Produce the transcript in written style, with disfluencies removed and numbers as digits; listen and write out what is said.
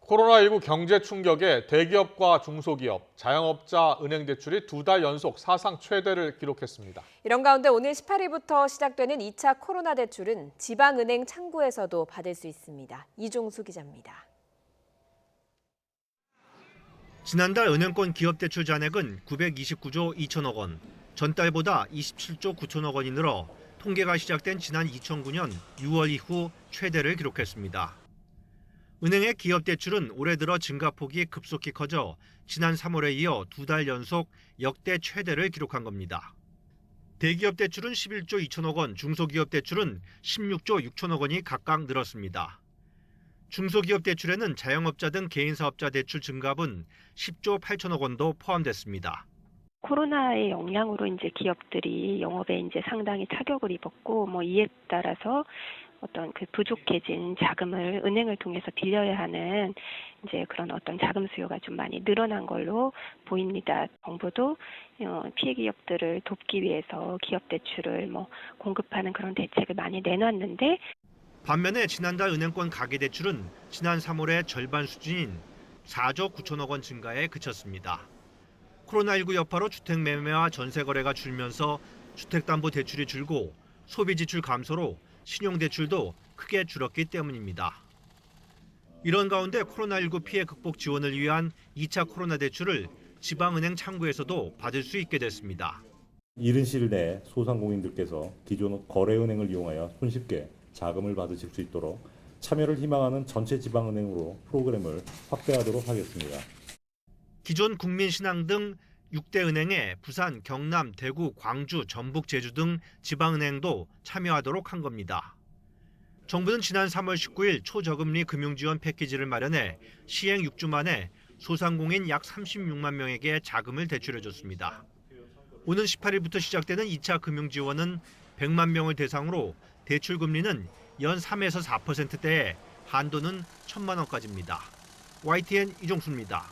코로나19 경제 충격에 대기업과 중소기업, 자영업자 은행 대출이 2달 연속 사상 최대를 기록했습니다. 이런 가운데 오늘 18일부터 시작되는 2차 코로나 대출은 지방은행 창구에서도 받을 수 있습니다. 이종수 기자입니다. 지난달 은행권 기업대출 잔액은 929조 2천억 원, 전달보다 27조 9천억 원이 늘어 통계가 시작된 지난 2009년 6월 이후 최대를 기록했습니다. 은행의 기업대출은 올해 들어 증가폭이 급속히 커져 지난 3월에 이어 2달 연속 역대 최대를 기록한 겁니다. 대기업 대출은 11조 2천억 원, 중소기업 대출은 16조 6천억 원이 각각 늘었습니다. 중소기업 대출에는 자영업자 등 개인사업자 대출 증가분 10조 8천억 원도 포함됐습니다. 코로나의 영향으로 이제 기업들이 영업에 이제 상당히 타격을 입었고, 이에 따라서 어떤 그 부족해진 자금을 은행을 통해서 빌려야 하는 이제 그런 어떤 자금 수요가 좀 많이 늘어난 걸로 보입니다. 정부도 피해 기업들을 돕기 위해서 기업 대출을 공급하는 그런 대책을 많이 내놨는데, 반면에 지난달 은행권 가계대출은 지난 3월의 절반 수준인 4조 9천억 원 증가에 그쳤습니다. 코로나19 여파로 주택 매매와 전세 거래가 줄면서 주택담보대출이 줄고 소비지출 감소로 신용대출도 크게 줄었기 때문입니다. 이런 가운데 코로나19 피해 극복 지원을 위한 2차 코로나 대출을 지방은행 창구에서도 받을 수 있게 됐습니다. 이른 시일 내에 소상공인들께서 기존 거래은행을 이용하여 손쉽게 자금을 받으실 수 있도록 참여를 희망하는 전체 지방은행으로 프로그램을 확대하도록 하겠습니다. 기존 국민신항 등 6대 은행에 부산, 경남, 대구, 광주, 전북, 제주 등 지방은행도 참여하도록 한 겁니다. 정부는 지난 3월 19일 초저금리 금융지원 패키지를 마련해 시행 6주 만에 소상공인 약 36만 명에게 자금을 대출해줬습니다. 오는 18일부터 시작되는 2차 금융지원은 100만 명을 대상으로 대출 금리는 연 3에서 4%대에 한도는 1,000만 원까지입니다. YTN 이종수입니다.